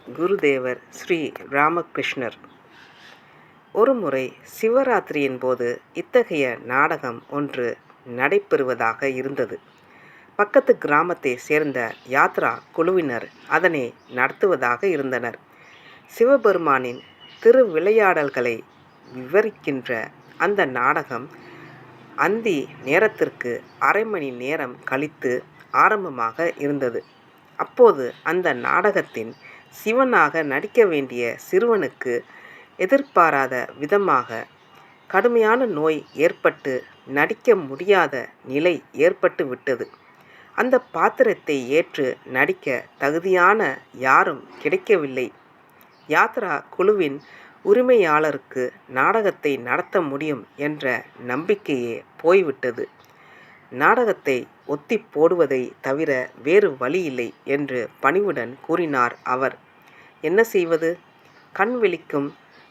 குருதேவர் ஸ்ரீ ராமகிருஷ்ணர். ஒருமுறை சிவராத்திரியின் போது இத்தகைய நாடகம் ஒன்று நடைபெறுவதாக இருந்தது. பக்கத்து கிராமத்தை சேர்ந்த யாத்ரா குழுவினர் அதனை நடத்துவதாக இருந்தனர். சிவபெருமானின் திருவிளையாடல்களை விவரிக்கின்ற அந்த நாடகம் அந்தி நேரத்திற்கு அரை மணி நேரம் கழித்து ஆரம்பமாக இருந்தது. அப்போது அந்த நாடகத்தின் சிவனாக நடிக்க வேண்டிய சிறுவனுக்கு எதிர்பாராத விதமாக கடுமையான நோய் ஏற்பட்டு நடிக்க முடியாத நிலை ஏற்பட்டு விட்டது. அந்த பாத்திரத்தை ஏற்று நடிக்க தகுதியான யாரும் கிடைக்கவில்லை. யாத்ரா குழுவின் உரிமையாளருக்கு நாடகத்தை நடத்த முடியும் என்ற நம்பிக்கையே போய்விட்டது. நாடகத்தை ஒத்தி போடுவதை தவிர வேறு வழியில்லை என்று பணிவுடன் கூறினார் அவர். என்ன செய்வது? கண் விழிக்கும்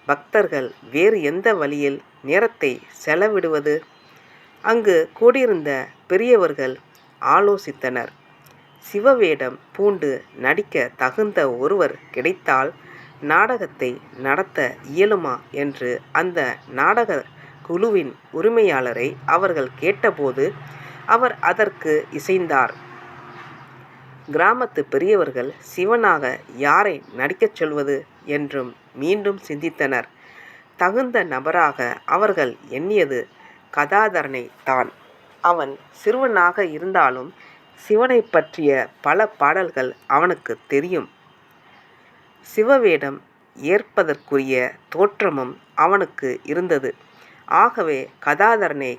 பக்தர்கள் வேறு எந்த வழியில் நேரத்தை செலவிடுவது? அங்கு கூடியிருந்த பெரியவர்கள் ஆலோசித்தனர். சிவவேடம் பூண்டு நடிக்க தகுந்த ஒருவர் கிடைத்தால் நாடகத்தை நடத்த இயலுமா என்று அந்த நாடக குழுவின் உரிமையாளரை அவர்கள் கேட்டபோது அவர் அதற்கு இசைந்தார். கிராமத்து பெரியவர்கள் சிவனாக யாரை நடிக்கச் சொல்வது என்றும் மீண்டும் சிந்தித்தனர். தகுந்த நபராக அவர்கள் எண்ணியது கதாதரனை தான். அவன் சிறுவனாக இருந்தாலும் சிவனை பற்றிய பல பாடல்கள் அவனுக்கு தெரியும். சிவவேடம் ஏற்பதற்குரிய தோற்றமும் அவனுக்கு இருந்தது. ஆகவே கதாதரனை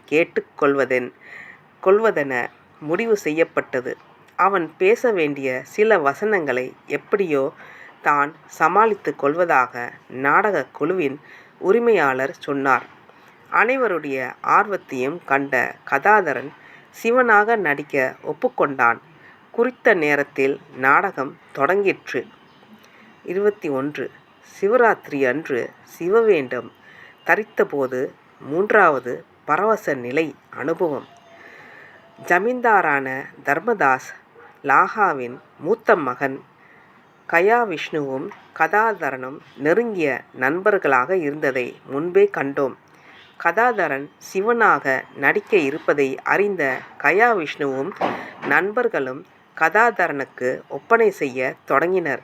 கொள்வதென முடிவு செய்யப்பட்டது. அவன் பேச வேண்டிய சில வசனங்களை எப்படியோ தான் சமாளித்து கொள்வதாக நாடக குழுவின் உரிமையாளர் சொன்னார். அனைவருடைய ஆர்வத்தையும் கண்ட கதாதரன் சிவனாக நடிக்க ஒப்புக்கொண்டான். குறித்த நேரத்தில் நாடகம் தொடங்கிற்று. 21 சிவராத்திரி அன்று சிவவேடம் தரித்தபோது 3வது பரவச நிலை அனுபவம். ஜமீன்தாரான தர்மதாஸ் லாகாவின் மூத்த மகன் கயாவிஷ்ணுவும் கதாதரனும் நெருங்கிய நண்பர்களாக இருந்ததை முன்பே கண்டோம். கதாதரன் சிவனாக நடிக்க இருப்பதை அறிந்த கயாவிஷ்ணுவும் நண்பர்களும் கதாதரனுக்கு ஒப்பனை செய்ய தொடங்கினர்.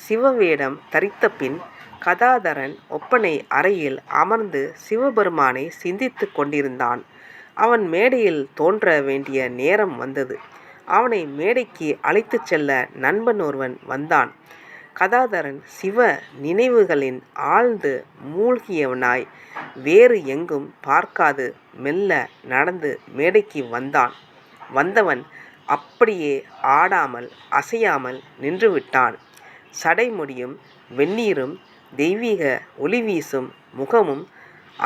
சிவவேடம் தரித்த பின் கதாதரன் ஒப்பனை அறையில் அமர்ந்து சிவபெருமானை சிந்தித்து கொண்டிருந்தான். அவன் மேடையில் தோன்ற வேண்டிய நேரம் வந்தது. அவனை மேடைக்கு அழைத்துச் செல்ல நண்பன் ஒருவன் வந்தான். கதாதரன் சிவ நினைவுகளின் ஆழ்ந்து மூழ்கியவனாய் வேறு எங்கும் பார்க்காது மெல்ல நடந்து மேடைக்கு வந்தான். வந்தவன் அப்படியே ஆடாமல் அசையாமல் நின்றுவிட்டான். சடைமுடியும் வெந்நீரும் தெய்வீக ஒளி வீசும் முகமும்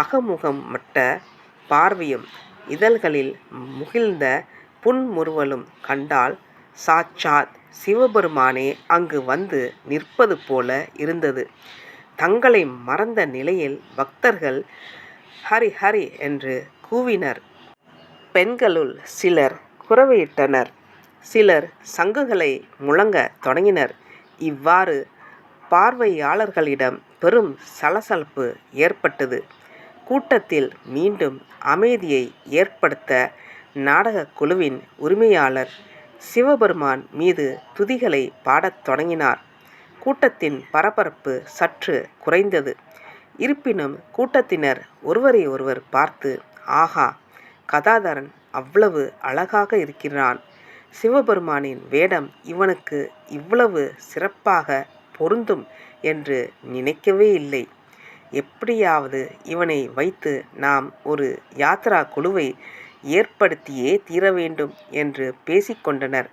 அகமுகம் மட்ட பார்வையும் இதழ்களில் முகிழ்ந்த புன்முறுவலும் கண்டால் சாட்சாத் சிவபெருமானே அங்கு வந்து நிற்பது போல இருந்தது. தங்களை மறந்த நிலையில் பக்தர்கள் ஹரி ஹரி என்று கூவினர். பெண்களுள் சிலர் குரவையிட்டனர். சிலர் சங்குகளை முழங்க தொடங்கினர். இவ்வாறு பார்வையாளர்களிடம் பெரும் சலசலப்பு ஏற்பட்டது. கூட்டத்தில் மீண்டும் அமைதியை ஏற்படுத்த நாடக குழுவின் உரிமையாளர் சிவபெருமான் மீது துதிகளை பாடத் தொடங்கினார். கூட்டத்தின் பரபரப்பு சற்று குறைந்தது. இருப்பினும் கூட்டத்தினர் ஒருவரை ஒருவர் பார்த்து, ஆஹா, கதாதரன் அவ்வளவு அழகாக இருக்கிறான். சிவபெருமானின் வேடம் இவனுக்கு இவ்வளவு சிறப்பாக பொருந்தும் என்று நினைக்கவே இல்லை. எப்படியாவது இவனை வைத்து நாம் ஒரு யாத்ரா குழுவை ஏற்படுத்தியே தீர வேண்டும் என்று பேசிக்கொண்டனர்.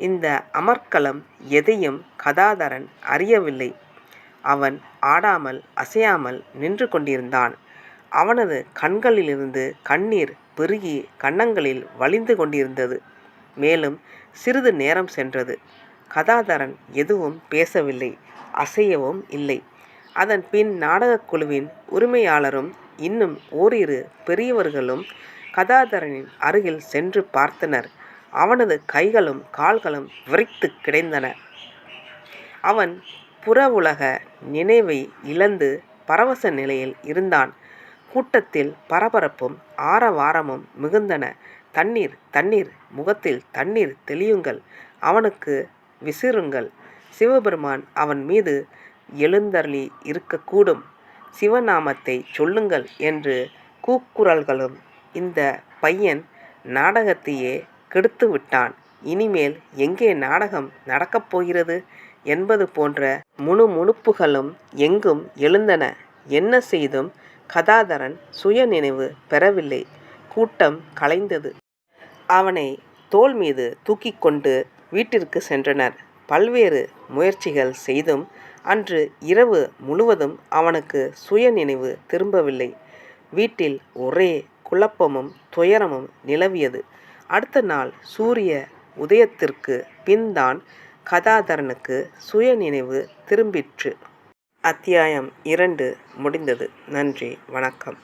இந்த அமர்க்களம் எதையும் கதாதரன் அறியவில்லை. அவன் ஆடாமல் அசையாமல் நின்று கொண்டிருந்தான். அவனது கண்களிலிருந்து கண்ணீர் பெருகி கன்னங்களில் வழிந்து கொண்டிருந்தது. மேலும் சிறிது நேரம் சென்றது. கதாதரன் எதுவும் பேசவில்லை, அசையவும் இல்லை. அதன் பின் நாடகக் குழுவின் உரிமையாளரும் இன்னும் ஓரிரு பெரியவர்களும் கதாதரனின் அருகில் சென்று பார்த்தனர். அவனது கைகளும் கால்களும் விறைத்து கிடந்தன. அவன் புற உலக நினைவை இழந்து பரவச நிலையில் இருந்தான். கூட்டத்தில் பரபரப்பும் ஆரவாரமும் மிகுந்தன. தண்ணீர் தண்ணீர், முகத்தில் தண்ணீர் தெளியுங்கள், அவனுக்கு விசிறுங்கள், சிவபெருமான் அவன் மீது எழுந்தருளி இருக்கக்கூடும், சிவநாமத்தை சொல்லுங்கள் என்று கூக்குரல்களும். இந்த பையன் நாடகத்தையே கெடுத்து விட்டான், இனிமேல் எங்கே நாடகம் நடக்கப் போகிறது என்பது போன்ற முணுமுணுப்புகளும் எங்கும் எழுந்தன. என்ன செய்தும் கதாதரன் சுய நினைவு பெறவில்லை. கூட்டம் கலைந்தது. அவனை தோள் மீது தூக்கிக் கொண்டு வீட்டிற்கு சென்றனர். பல்வேறு முயற்சிகள் செய்தும் அன்று இரவு முழுவதும் அவனுக்கு சுய நினைவு திரும்பவில்லை. வீட்டில் ஒரே குழப்பமும் துயரமும் நிலவியது. அடுத்த நாள் சூரிய உதயத்திற்கு பின்தான் கதாதரனுக்கு சுய நினைவு திரும்பிற்று. அத்தியாயம் 2 முடிந்தது. நன்றி, வணக்கம்.